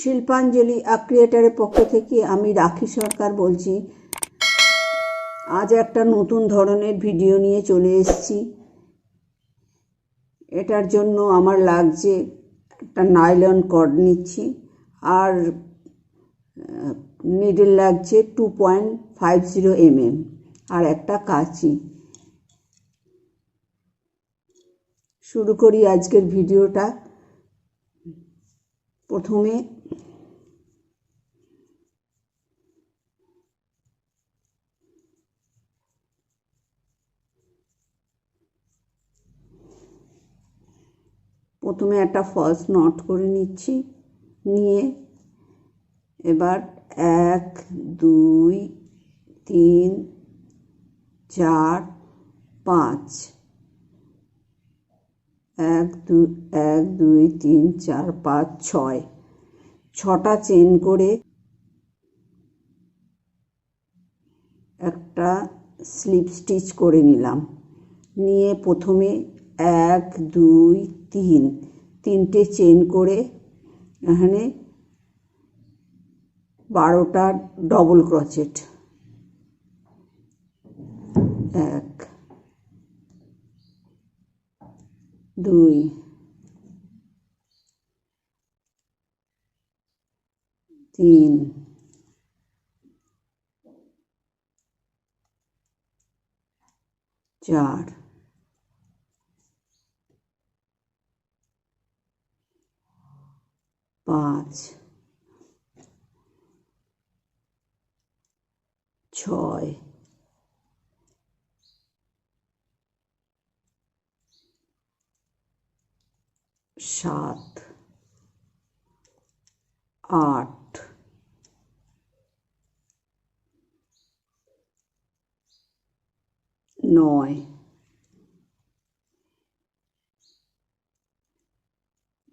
শিল্পাঞ্জলি ক্রিয়েটারের পক্ষ থেকে আমি রাখি সরকার বলছি। আজ একটা নতুন ধরনের ভিডিও নিয়ে চলে এসেছি। এটার জন্য আমার লাগছে একটা নাইলন কর্ড নিচ্ছি, আর নিডল লাগছে 2.50 mm, আর একটা কাঁচি। শুরু করি আজকের ভিডিওটা। প্রথমে একটা ফলস নট করে নিচ্ছি। নিয়ে এবার 1 2 3 4 5 1 2 3 4 5 6 6টা চেন করে একটা স্লিপ স্টিচ করে নিলাম। নিয়ে প্রথমে 1 2 3 তিনটে চেন করে এখানে 12টা ডবল ক্রোচেট। 1 2 3 4 5 6 7 8 9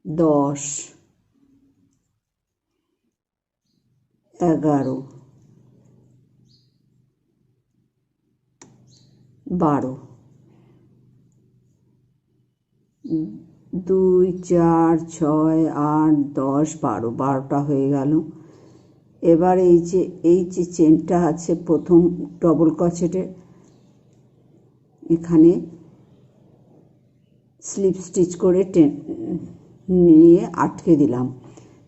10 11 12 2 4 6 8 10 12 12টা হয়ে গেল। এবার এই যে চেনটা আছে প্রথম ডবল ক্রোচেটে, এখানে স্লিপ স্টিচ করে নিয়ে আটকে দিলাম।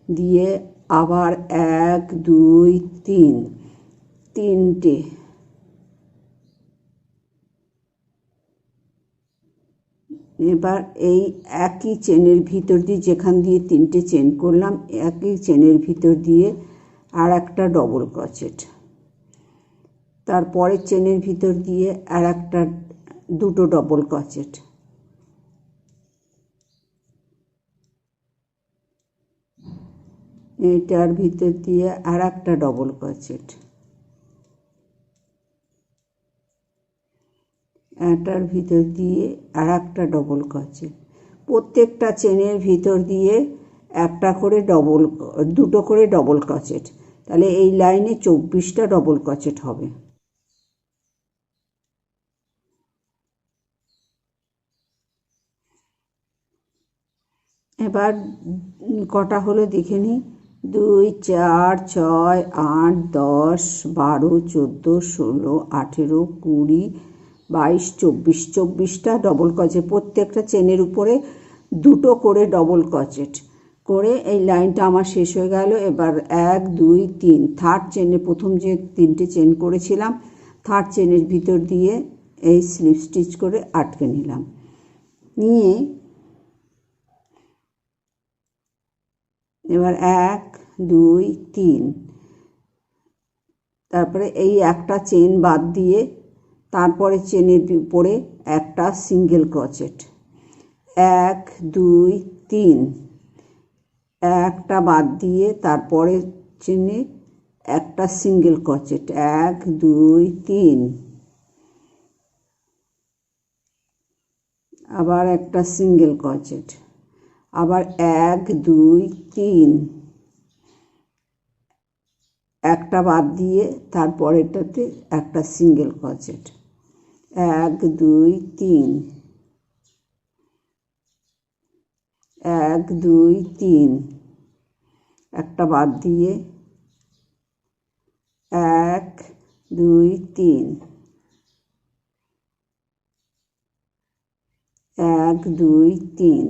দিয়ে আবার 1 2 3 তিনটে এবার এই একই চেনের ভিতর দিয়ে, যেখান দিয়ে তিনটে চেন করলাম, একই চেনের ভিতর দিয়ে আর একটা ডবল ক্রোচেট। তারপরে চেনের ভিতর দিয়ে আর একটা দুটো ডবল ক্রোচেট। এটার ভিতর দিয়ে আর একটা ডবল ক্রোচেট। এটার ভিতর দিয়ে আর একটা ডবল ক্রোচেট। প্রত্যেকটা চেনের ভিতর দিয়ে দুটো করে ডবল ক্রোচেট। তাহলে এই লাইনে 24টা ডবল ক্রোচেট হবে। এবার কটা হলো দেখে নিই। 2 4 6 8 10 12 14 16 18 20 22 24 24টা ডবল ক্রোচেট। প্রত্যেকটা চেনের উপরে দুটো করে ডবল ক্রোচেট করে এই লাইনটা আমার শেষ হয়ে গেল। এবার 1 2 3 থার্ড চেনে, প্রথম যে তিনটে চেন করেছিলাম থার্ড চেনের ভিতর দিয়ে এই স্লিপ স্টিচ করে আটকে নিলাম। নিয়ে এবার 1 2 3 তারপরে এই একটা চেন বাদ দিয়ে তারপরে চেনের উপরে একটা সিঙ্গেল ক্রোচেট। 1 2 3 একটা বাদ দিয়ে তারপরে চেনে একটা সিঙ্গেল ক্রোচেট। 1 2 3 আবার একটা সিঙ্গেল ক্রোচেট। আবার 1 2 3 একটা বাদ দিয়ে তারপরেটাতে একটা সিঙ্গেল ক্রোচেট। 1 2 3 1 2 3 একটা বাদ দিয়ে 1 2 3 1 2 3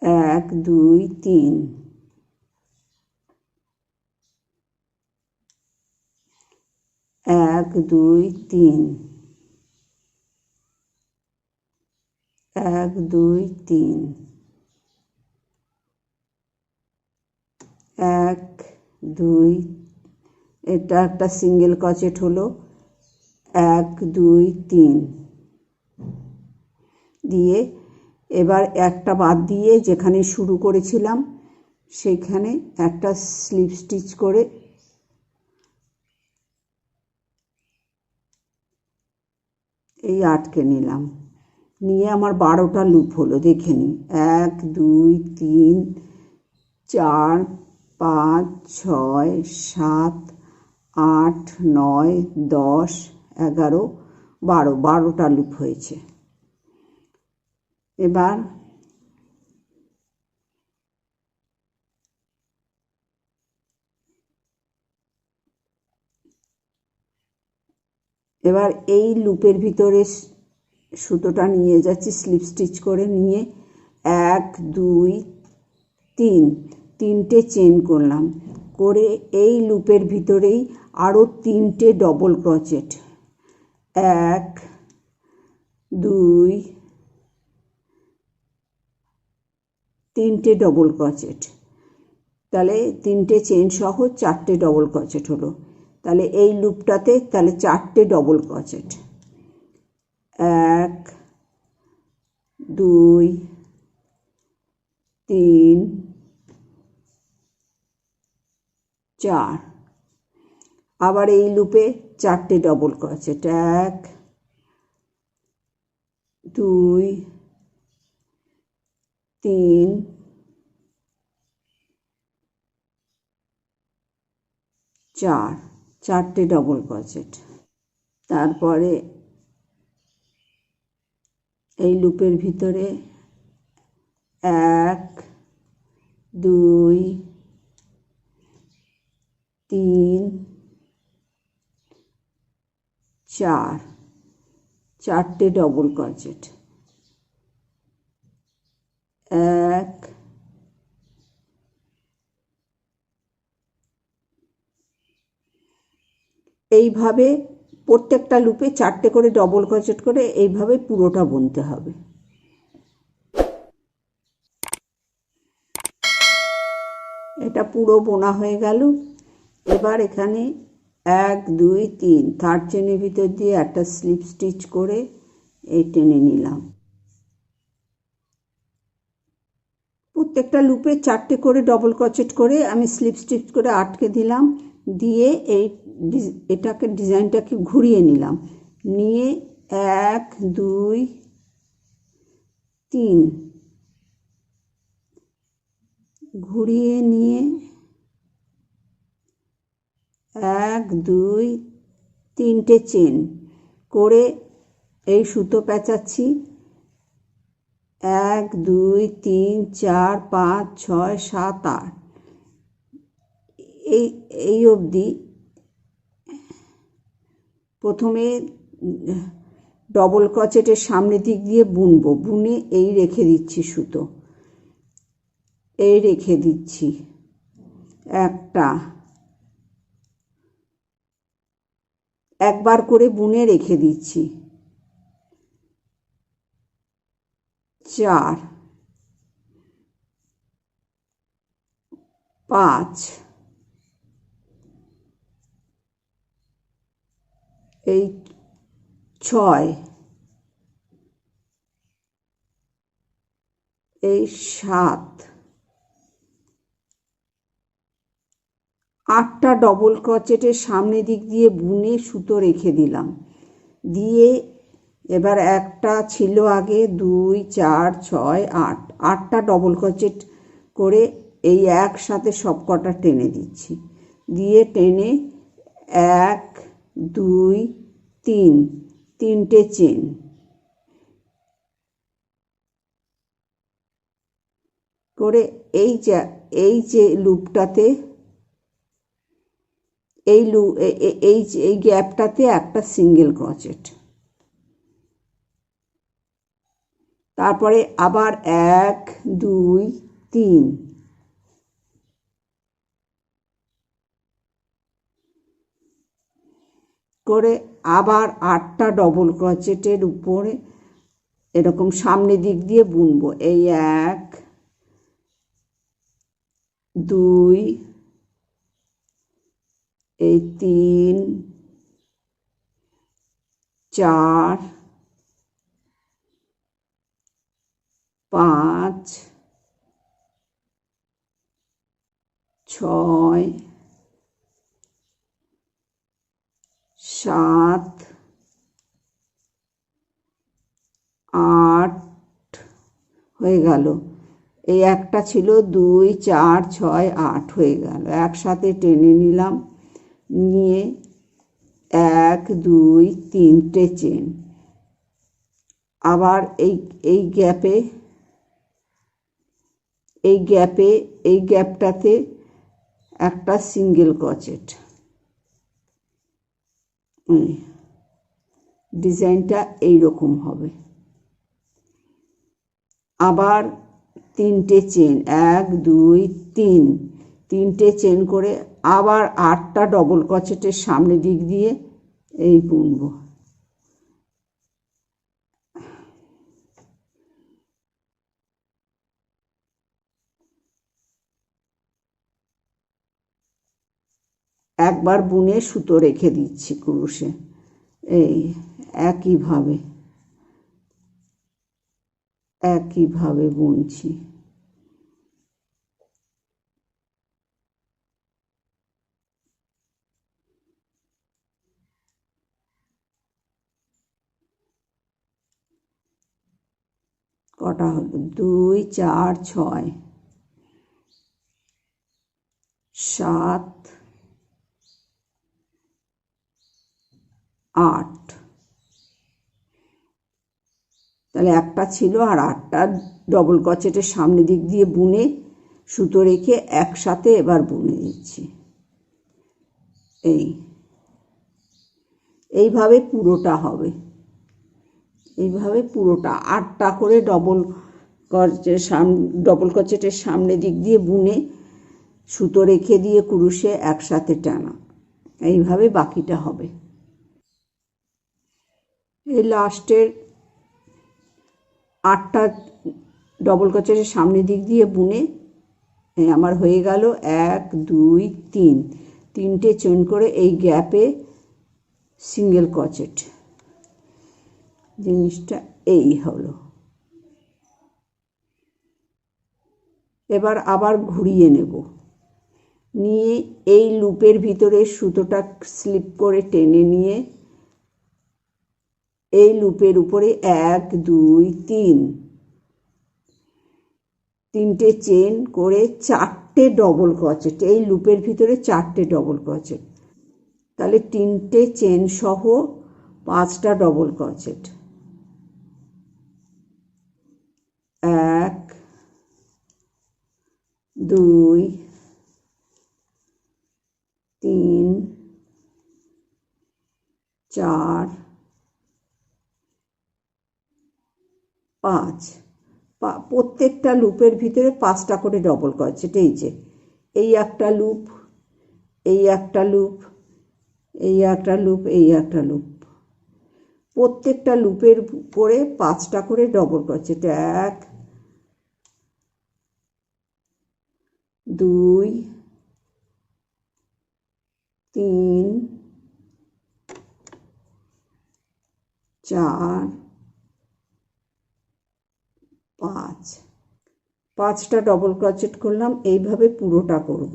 1 2 3 1 2 3 1 2 3 1 2 এটা একটা সিঙ্গেল ক্রোচেট হলো 1 2 3 দিয়ে এবার একটা বাদ দিয়ে যেখানে শুরু করেছিলাম সেখানে একটা স্লিপ স্টিচ করে এই আটকে নিলাম। নিয়ে আমার 12টা লুপ হলো, দেখে নিই। 1 2 3 4 5 6 7 8 9 10 11 12, 12টা লুপ হয়েছে। এবার এই লুপের ভিতরে সুতোটা নিয়ে যাচ্ছি স্লিপ স্টিচ করে, নিয়ে 1 2 3 তিনটে চেন করলাম, করে এই লুপের ভিতরেই আরও 3টে ডবল ক্রোচেট, 1 2 3টে ডবল ক্রোচেট, তাহলে 3টে চেন সহ 4টে ডবল ক্রোচেট হলো। তাহলে এই লুপটাতে তাহলে 4টে ডবল ক্রোচেট, 1 2 3 4। আবার এই লুপে 4টে ডবল ক্রোচেট, 1 2 3 4, 4টে ডবল ক্রোচেট। তারপরে এই লুপের ভিতরে 1 2 3 4, 4টে ডবল ক্রোচেট, 1 এইভাবে প্রত্যেকটা লুপে 4টে করে ডবল ক্রোচেট করে এইভাবে পুরোটা বুনতে হবে। এটা পুরো বোনা হয়ে গেল। এবার এখানে 1 2 3 থার্ড চেনের ভিতর দিয়ে একটা স্লিপ স্টিচ করে এই টেনে নিলাম। প্রত্যেকটা লুপে 4টে করে ডবল ক্রোচেট করে আমি স্লিপ স্টিচ করে আটকে দিলাম, দিয়ে এটাকে ডিজাইনটাকে ঘুরিয়ে নিলাম, নিয়ে 1 2 3 ঘুরিয়ে নিয়ে 1 2 3টে চেন করে এই সুতো পেঁচাচ্ছি, 1 2 3 4 5 6 7 8 এই অবধি প্রথমে ডবল ক্রোচেটের সামনের দিক দিয়ে বুনবো, বুনে এই রেখে দিচ্ছি সুতো, এই রেখে দিচ্ছি একটা, একবার করে বুনে রেখে দিচ্ছি, 4 5 এই 6 এই 7 8টা ডবল ক্রোচেটের সামনে দিক দিয়ে বুনে সুতো রেখে দিলাম, দিয়ে এবার একটা ছিল আগে 2 4 6 8, 8টা ডবল ক্রোচেট করে এই একসাথে সব কটা টেনে দিচ্ছি, দিয়ে টেনে 1 2 3 তিনটে চেন, করে এই যে লুপটাতে এই গ্যাপটাতে একটা সিঙ্গেল ক্রোচেট, তারপরে আবার 1 2 3 করে আবার 8টা ডবল ক্রোচেটের উপরে এরকম সামনের দিক দিয়ে বুনবো। এই 1 2 এই 3 4 5 6 7 8 হয়ে গেল। এই একটা ছিল 2 4 6 8 হয়ে গেল। একসাথে টেনে নিলাম, নিয়ে 1 2 3টে চেন। আবার এই গ্যাপটাতে একটা সিঙ্গেল ক্রোচেট। ডিজাইনটা এইরকম হবে। আবার 3টে চেন, 1 2 3 3টে চেন করে আবার 8টা ডবল ক্রোচেটের সামনের দিক দিয়ে এই বুনবো। একবার বুনে সুতো রেখে দিচ্ছি ক্রুশে। এই একইভাবে বুনছি। কটা হলো? 2 4 6 7 8। তাহলে একটা ছিল, আর 8টা ডবল ক্রোচেটের সামনে দিক দিয়ে বুনে সুতো রেখে একসাথে এবার বুনে দিচ্ছি। এইভাবে পুরোটা হবে। এইভাবে পুরোটা 8টা করে ডবল ক্রোচেটের সামনে দিক দিয়ে বুনে সুতো রেখে দিয়ে ক্রুশে একসাথে টানা। এইভাবে বাকিটা হবে। এই লাস্টের 8টা ডবল ক্রোচেটের সামনের দিক দিয়ে বুনে আমার হয়ে গেল 1 2 3 3টে চেন করে এই গ্যাপে সিঙ্গেল ক্রোচেট। জিনিসটা এই হলো। এবার আবার ঘুরিয়ে নেব, নিয়ে এই লুপের ভিতরে সুতোটা স্লিপ করে টেনে নিয়ে এই লুপের উপরে 1 2 3 3টে চেন করে 4টে ডবল ক্রোচেট। এই লুপের ভিতরে 4টে ডবল ক্রোচেট, তাহলে 3টে চেন সহ 5টা ডবল ক্রোচেট। 1 2 3 4 5। প্রত্যেকটা লুপের ভিতরে 5টা করে ডবল ক্রোচেট। এই যে এই একটা লুপ, এই একটা লুপ, এই একটা লুপ, এই একটা লুপ, প্রত্যেকটা লুপের উপরে 5টা করে ডবল ক্রোচেট। 1 2 3 4 5। 5টা ডবল ক্রোচেট করলাম। এইভাবে পুরোটা করব।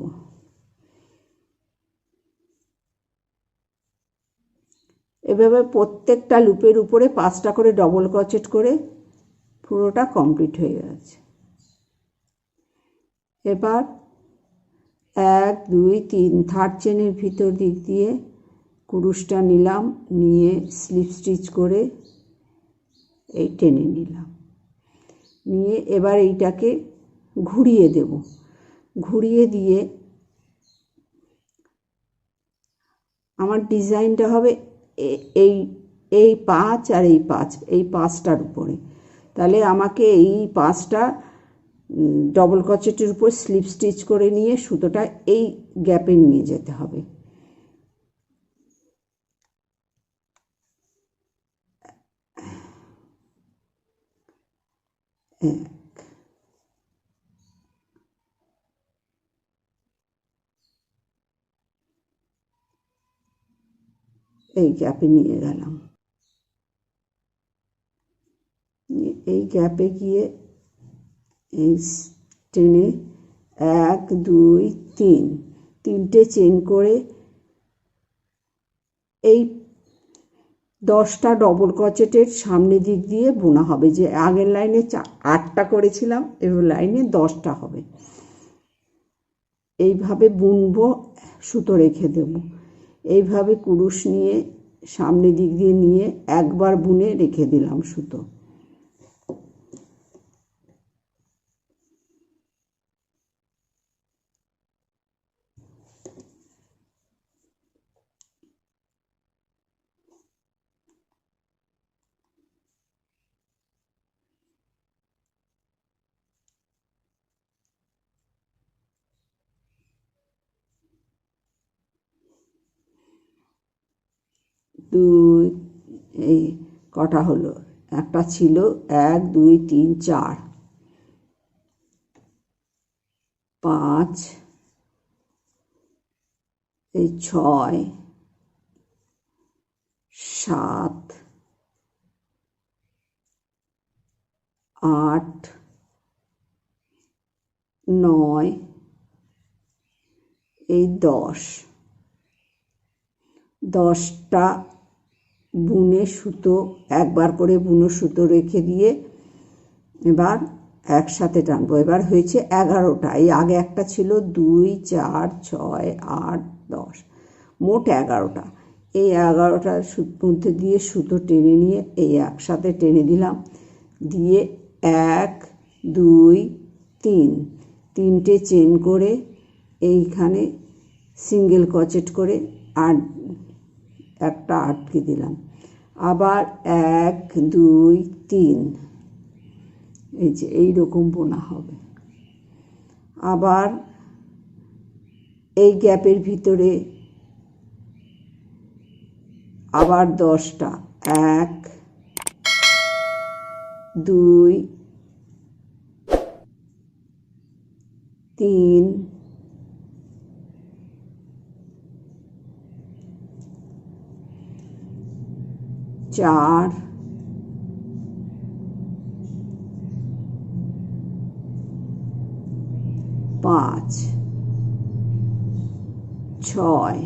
এভাবে প্রত্যেকটা লুপের উপরে 5টা করে ডবল ক্রোচেট করে পুরোটা কমপ্লিট হয়ে গেছে। এবার 1 2 3 থার্ড চেনের ভিতর দিক দিয়ে কুরুশটা নিলাম, নিয়ে স্লিপ স্টিচ করে এই টেনে নিলাম, নিয়ে এবার এইটাকে ঘুরিয়ে দেব। ঘুরিয়ে দিয়ে আমার ডিজাইনটা হবে এই এই 5 আর এই 5, এই 5টার উপরে। তাহলে আমাকে এই 5টা ডবল ক্রোশেটের উপর স্লিপ স্টিচ করে নিয়ে সুতোটা এই গ্যাপে নিয়ে যেতে হবে। এই গ্যাপে নিয়ে গেলাম। এই গ্যাপে গিয়ে এই টেনে 1 2 3 তিনটে চেন করে এই 10টা ডবল ক্রোশেটের সামনে দিক দিয়ে বোনা হবে। যে আগের লাইনে 8টা করেছিলাম, এবার লাইনে 10টা হবে। এইভাবে বুনবো, সুতো রেখে দেব। এইভাবে কুরুশ নিয়ে সামনে দিক দিয়ে নিয়ে একবার বুনে রেখে দিলাম সুতো। দুই, এই কটা হলো, একটা ছিল 1 2 3 4 5, এই 6 7 8 9, এই 10টা বুনে সুতো একবার করে বুনো সুতো রেখে দিয়ে এবার একসাথে টানবো। এবার হয়েছে 11টা। এই আগে একটা ছিল 2 4 6 8 10, মোট 11টা। এই 11টার মধ্যে দিয়ে সুতো টেনে নিয়ে এই একসাথে টেনে দিলাম। দিয়ে 1 2 3 তিনটে চেন করে এইখানে সিঙ্গেল ক্রোশেট করে আর একটা আটকে দিলাম। আবার 1 2 3, এই যে এইরকম বোনা হবে। আবার এই গ্যাপের ভিতরে আবার 10টা, 1 2 3 4 5 6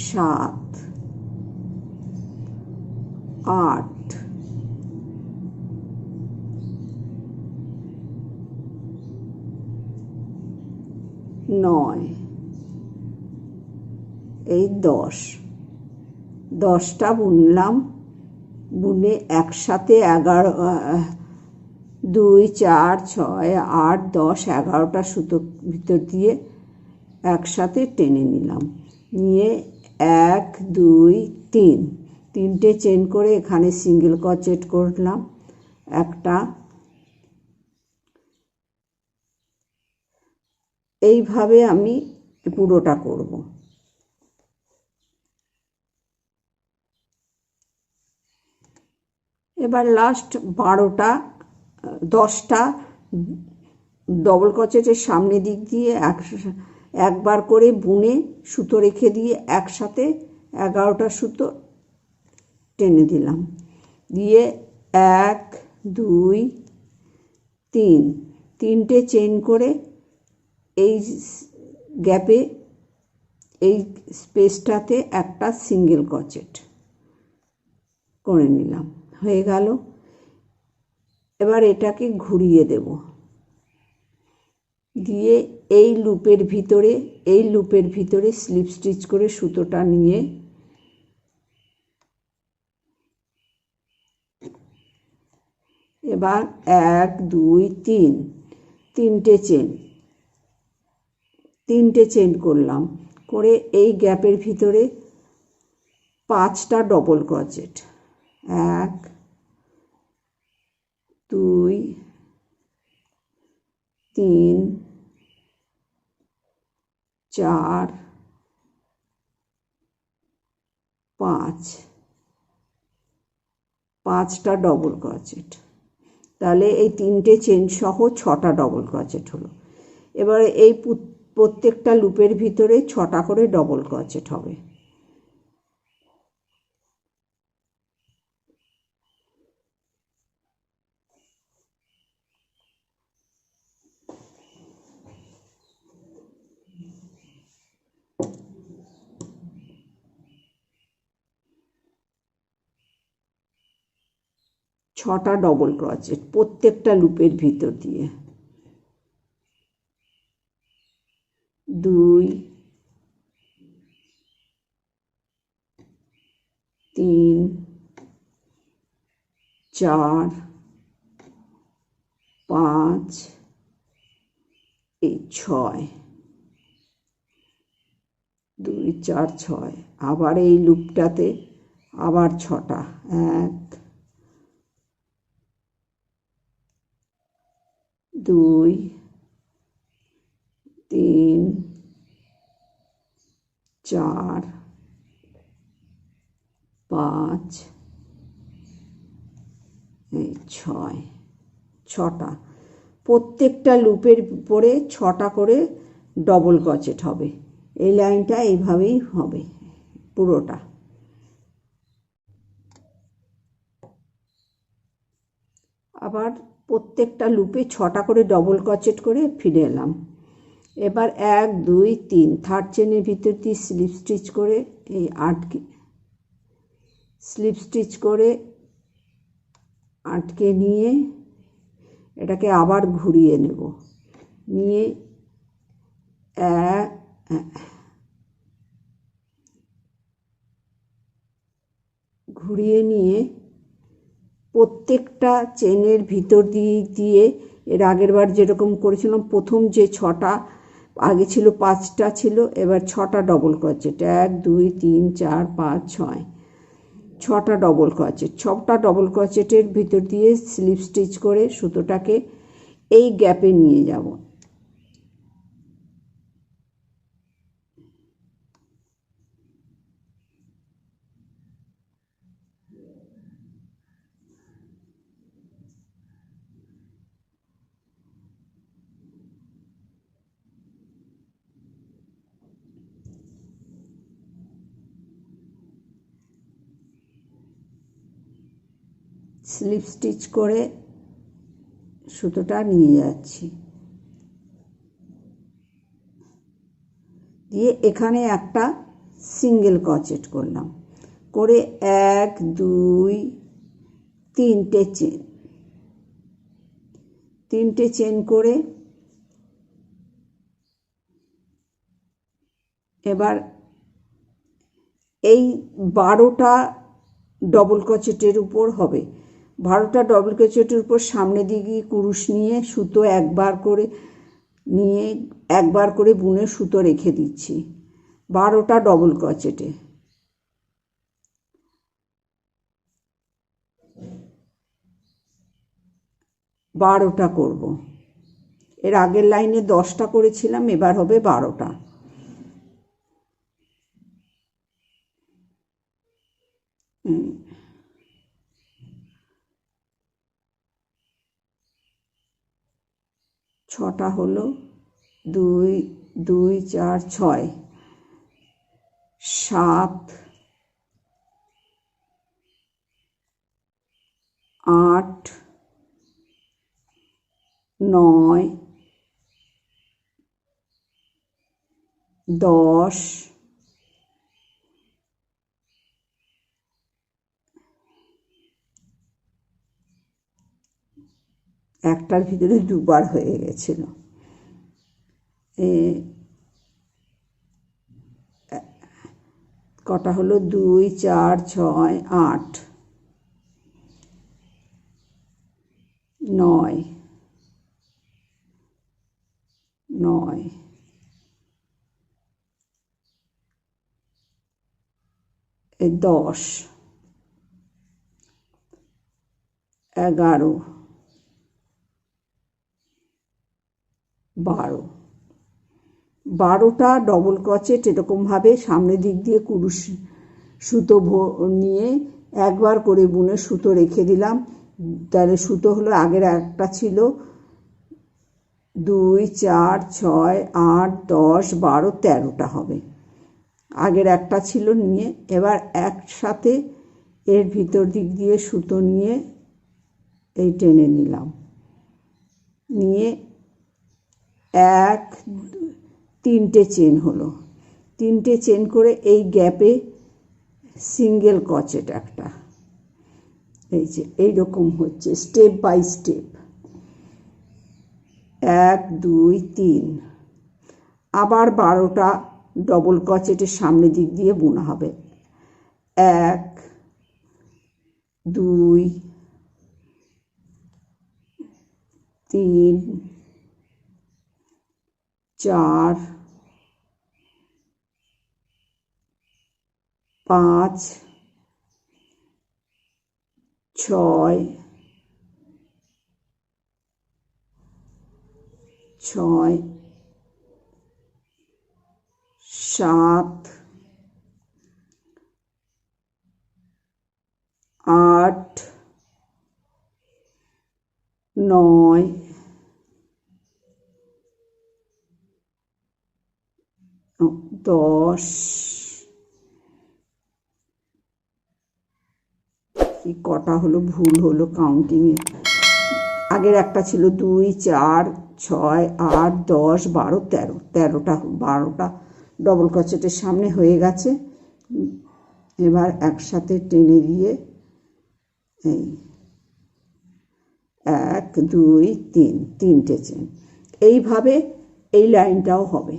7 8 9, এই 10টা বুনলাম। বুনে একসাথে 2 4 6 8 10 11টা সুতো ভিতর দিয়ে একসাথে টেনে নিলাম। নিয়ে 1 2 3 তিনটে চেন করে এখানে সিঙ্গেল ক্রোশেট করলাম একটা। এইভাবে আমি পুরোটা করব। এবার লাস্ট 10টা ডবল ক্রোশেটের সামনে দিক দিয়ে একবার করে বুনে সুতো রেখে দিয়ে একসাথে 11টা সুতো টেনে দিলাম। দিয়ে 1 2 3 তিনটে চেন করে এই গ্যাপে এই স্পেসটাতে একটা সিঙ্গেল ক্রোশেট করে নিলাম। হয়ে গেল। এবার এটাকে ঘুরিয়ে দেব। দিয়ে এই লুপের ভিতরে স্লিপ স্টিচ করে সুতোটা নিয়ে এবার 1 2 3 তিনটে চেন করলাম, করে এই গ্যাপের ভিতরে 5টা ডবল ক্রোচেট। 1 2 3 4 5, 5টা ডবল ক্রোচেট। তাহলে এই 3টে চেন সহ 6টা ডবল ক্রোচেট হলো। এবারে এই প্রত্যেকটা লুপের ভিতরে 6টা করে ডবল ক্রোচেট হবে। ছটা ডবল ক্রোচেট প্রত্যেকটা লুপের ভিতর দিয়ে। 2 3 4 5 এই 6, 2 4 6। আবার এই লুপটাতে আবার 6টা। 1 2 3 4 5 এই 6, 6টা। প্রত্যেকটা লুপের উপরে 6টা করে ডবল ক্রোচেট হবে। এই লাইনটা এইভাবেই হবে পুরোটা। আবার প্রত্যেকটা লুপে 6টা করে ডবল ক্রোচেট করে ফিরে এলাম। এবার 1 2 3 থার্ড চেনের ভিতর দিয়ে স্লিপ স্টিচ করে এই আটকে নিয়ে এটাকে আবার ঘুরিয়ে নেব। নিয়ে ঘুরিয়ে নিয়ে প্রত্যেকটা চেনের ভিতর দিয়ে এর আগের বার যেরকম করেছিলাম, প্রথম যে 6টা আগে ছিল 5টা ছিল, এবার 6টা ডবল ক্রোচেট। 1 2 3 4 5 6, 6টা ডবল ক্রোচেট। 6টা ডবল ক্রোচেটের ভিতর দিয়ে স্লিপ স্টিচ করে সুতোটাকে এই গ্যাপে নিয়ে যাব। স্লিপ স্টিচ করে সুতোটা নিয়ে যাচ্ছি, দিয়ে এখানে একটা সিঙ্গেল ক্রোচেট করলাম, করে 1 2 তিনটে চেন করে এবার এই 12টা ডবল ক্রোচেটের উপর হবে। 12টা ডবল ক্রোচেটের উপর সামনে দিকে কুরুশ নিয়ে সুতো একবার করে বুনে সুতো রেখে দিচ্ছি 12টা ডবল ক্রোচেটে। বারোটা করব। এর আগের লাইনে 10টা করেছিলাম, এবার হবে 12টা। ছটা হলো 2 2 4 6 7 8 9 10 একটার ভিতরে দুবার হয়ে গেছিল। কটা হলো 2 4 6 8 9 9 10 11 12 12টা ডবল ক্রোচেট এরকমভাবে সামনের দিক দিয়ে কুরুশ সুতো নিয়ে একবার করে বুনে সুতো রেখে দিলাম। তাহলে সুতো হলো আগের একটা ছিল 2 4 6 8 10 12 13টা হবে, আগের একটা ছিল নিয়ে এবার একসাথে এর ভিতর দিক দিয়ে সুতো নিয়ে এই টেনে নিলাম, নিয়ে 3টে চেন হলো, 3টে চেন করে এই গ্যাপে সিঙ্গেল ক্রোচেট একটা, এই যে এইরকম হচ্ছে স্টেপ বাই স্টেপ 1 2 3। আবার 12টা ডবল ক্রোচেটের সামনের দিক দিয়ে বোনা হবে 1 2 3 4 5 6 7 8 9 10। কি কটা হলো, ভুল হলো কাউন্টিংয়ে, আগের একটা ছিল 2 4 6 8 10 12 13, 12টা ডবল ক্রোচেটের সামনে হয়ে গেছে। এবার একসাথে টেনে দিয়ে এই 1 2 3, 3টে চেন, এইভাবে এই লাইনটাও হবে।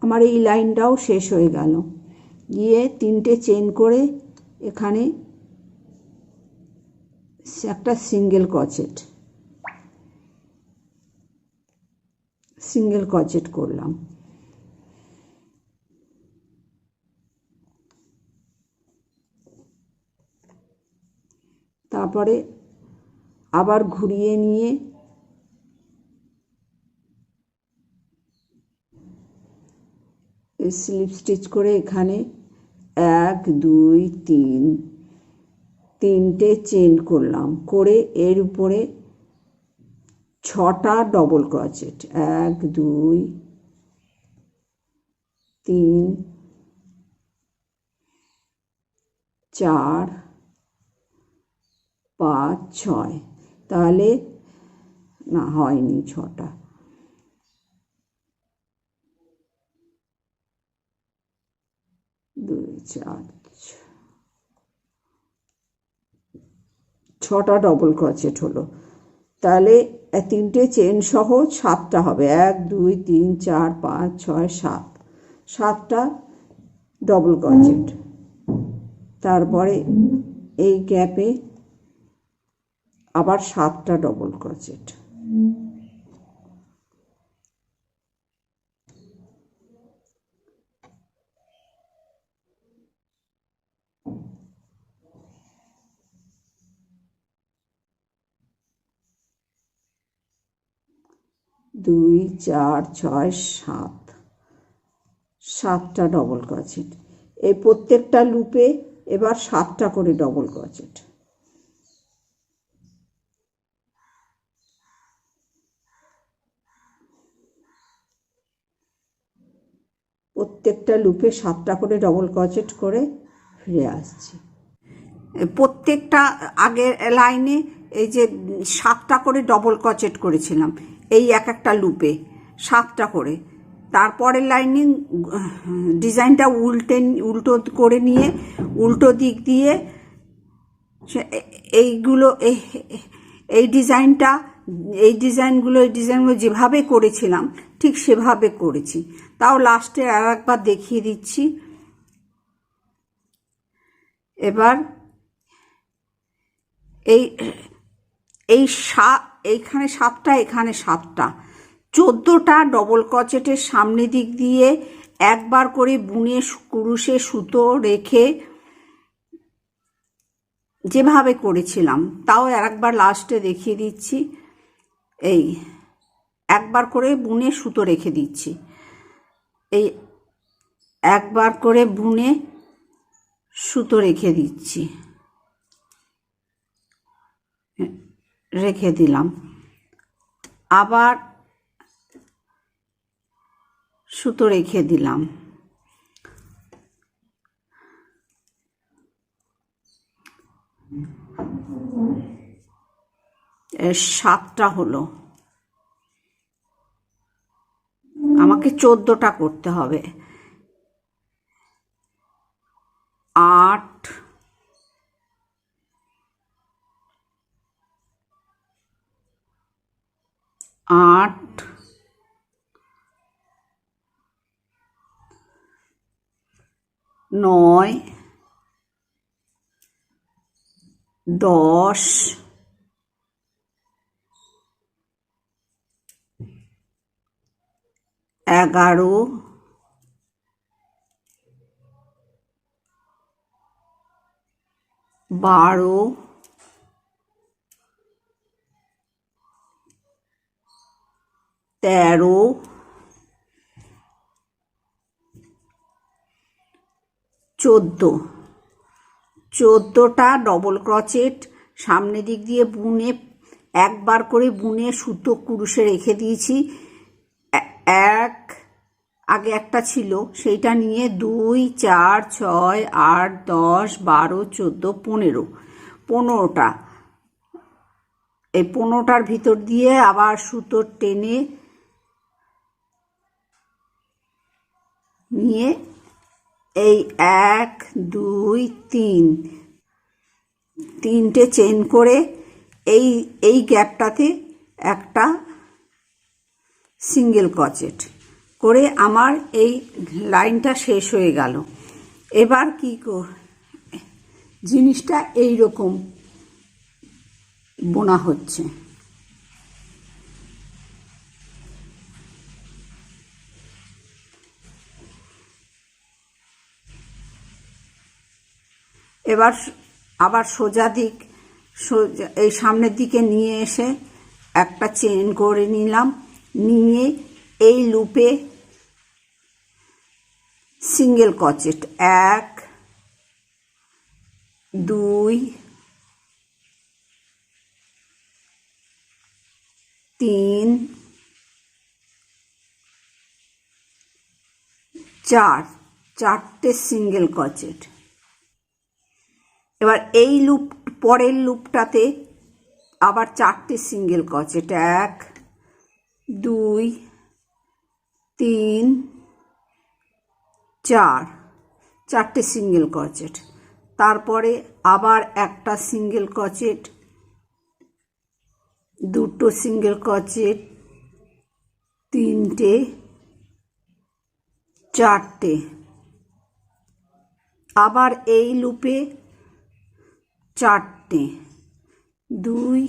আমার এই লাইনটাও শেষ হয়ে গেল, গিয়ে 3টে চেন করে এখানে একটা সিঙ্গেল ক্রোচেট করলাম, তারপরে আবার ঘুরিয়ে নিয়ে স্লিপ স্টিচ করে এখানে 1 2 3, 3টে চেন করলাম, করে এর উপরে 6টা ডবল ক্রোচেট 1 2 3 4 5 6, তাহলে না হয়নি 6টা, 2 4 6টা ডবল ক্রোচেট হলো, তাহলে 3টে চেন সহ 7টা হবে, 1 2 3 4 5 6 7, 7টা ডবল ক্রোচেট। তারপরে এই গ্যাপে আবার 7টা ডবল ক্রোচেট, দুই 4 6 7, 7টা ডবল ক্রোচেট। এই প্রত্যেকটা লুপে এবার 7টা করে ডবল ক্রোচেট, প্রত্যেকটা লুপে 7টা করে ডবল ক্রোচেট করে ফিরে আসছি। প্রত্যেকটা আগের লাইনে এই যে 7টা করে ডবল ক্রোচেট করেছিলাম, এই একটা লুপে 7টা করে, তারপরের লাইনে ডিজাইনটা উল্টো করে নিয়ে উল্টো দিক দিয়ে এইগুলো এই ডিজাইনগুলো যেভাবে করেছিলাম ঠিক সেভাবে করেছি। তাও লাস্টে আর একবার দেখিয়ে দিচ্ছি। এবার এই এই এইখানে 7টা, এখানে 7টা, 14টা ডবল ক্রোচেটের সামনে দিক দিয়ে একবার করে বুনে কুরুশে সুতো রেখে যেভাবে করেছিলাম, তাও আরেকবার লাস্টে দেখিয়ে দিচ্ছি। এই একবার করে বুনে সুতো রেখে দিচ্ছি, এই একবার করে বুনে সুতো রেখে দিচ্ছি, রেখে দিলাম, আবার সুতো রেখে দিলাম, এর 7টা হলো। আমাকে 14টা করতে হবে। 8, 8, 9, 10, 11, 12, 13, 14, 14টা ডবল ক্রোচেট সামনে দিক দিয়ে বুনে একবার করে বুনে সুতো কুরুশে রেখে দিয়েছি। আগে একটা ছিল, সেইটা নিয়ে 2, 4, 6, 8, 10, 12, 14, 15, 15টা, এই 15টার ভিতর দিয়ে আবার সুতো টেনে নিয়ে এই 1, 2, 3, 3টে চেন করে এই গ্যাপটাতে একটা সিঙ্গেল ক্রোচেট করে আমার এই লাইনটা শেষ হয়ে গেল। এবার কি জিনিসটা এই রকম বোনা হচ্ছে। এবার আবার সোজা দিক, এই সামনের দিকে নিয়ে এসে একটা চেন করে নিলাম, নিয়ে এই লুপে সিঙ্গেল ক্রোচেট 1, 2, 3, 4, 4টে সিঙ্গেল ক্রোচেট। এবার এই লুপ, পরের লুপটাতে আবার 4টে সিঙ্গেল ক্রোচেট, 1, 2, 3, 4, 4টে সিঙ্গেল ক্রোচেট। তারপরে আবার একটা সিঙ্গেল ক্রোচেট, 2টো সিঙ্গেল ক্রোচেট, 3টে, 4টে, আবার এই লুপে 4টে, 2,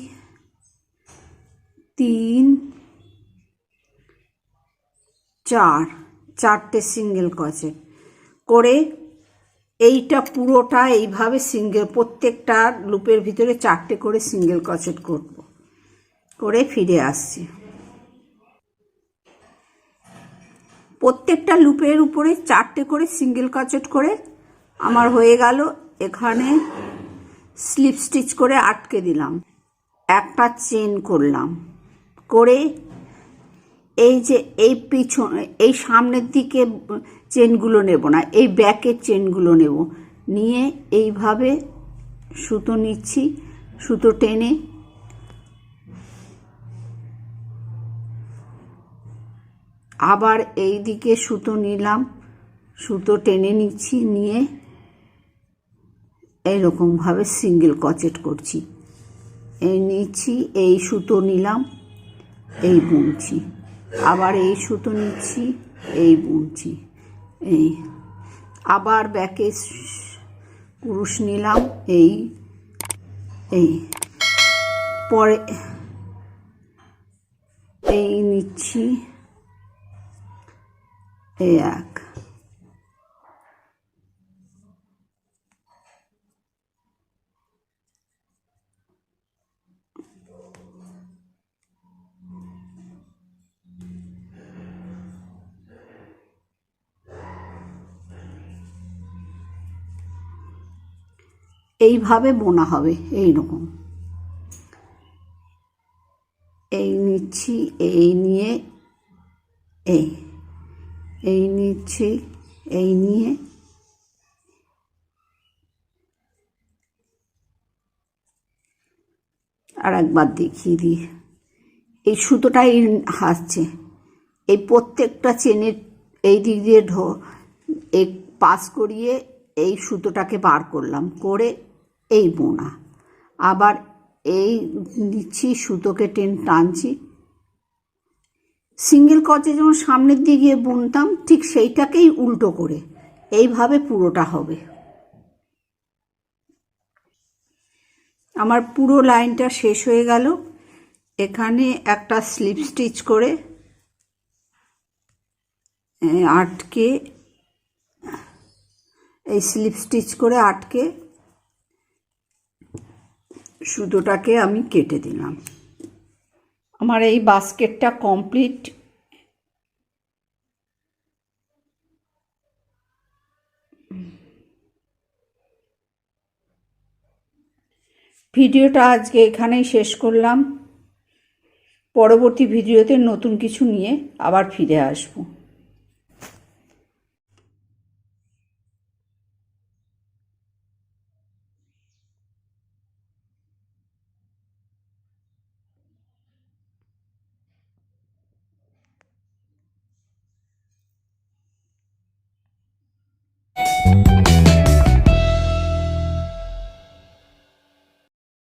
3, 4, 4টে সিঙ্গেল ক্রোচেট করে এইটা পুরোটা এইভাবে সিঙ্গেল, প্রত্যেকটা লুপের ভিতরে 4টে করে সিঙ্গেল ক্রোচেট করব, করে ফিরে আসছি। প্রত্যেকটা লুপের উপরে 4টে করে সিঙ্গেল ক্রোচেট করে আমার হয়ে গেল। এখানে স্লিপ স্টিচ করে আটকে দিলাম, একটা চেন করলাম, করে এই যে এই পিছনে, এই সামনের দিকে চেনগুলো নেব না, এই ব্যাকের চেনগুলো নেব, নিয়ে এইভাবে সুতো নিচ্ছি, সুতো টেনে আবার এই দিকে সুতো নিলাম, সুতো টেনে নিচ্ছি, নিয়ে এইরকমভাবে সিঙ্গেল ক্রোচেট করছি। এই নিচ্ছি, এই সুতো নিলাম, এই বুনছি, আবার এই সুতো নিচ্ছি, এই বুনছি, এই আবার ব্যাকে কুরুশ নিলাম, এই পরে এই নিচ্ছি, এই এক, এইভাবে বোনা হবে। এই রকম এই নিচ্ছি, এই নিয়ে এই নিচ্ছি, এই নিয়ে আর একবার দেখিয়ে দিই। এই সুতোটাই হাসছে, এই প্রত্যেকটা চেনের এই দিক দিয়ে এই পাস করিয়ে এই সুতোটাকে বার করলাম, করে এই বোনা। আবার এই নিচ্ছি, সুতোকে টানছি, সিঙ্গেল ক্রোচে যেমন সামনের দিকে বুনতাম ঠিক সেইটাকেই উল্টো করে এইভাবে পুরোটা হবে। আমার পুরো লাইনটা শেষ হয়ে গেল। এখানে একটা স্লিপ স্টিচ করে আটকে, এই স্লিপ স্টিচ করে আটকে সুতোটাকে আমি কেটে দিলাম। আমার এই বাস্কেটটা কমপ্লিট। ভিডিওটা আজকে এখানেই শেষ করলাম। পরবর্তী ভিডিওতে নতুন কিছু নিয়ে আবার ফিরে আসবো।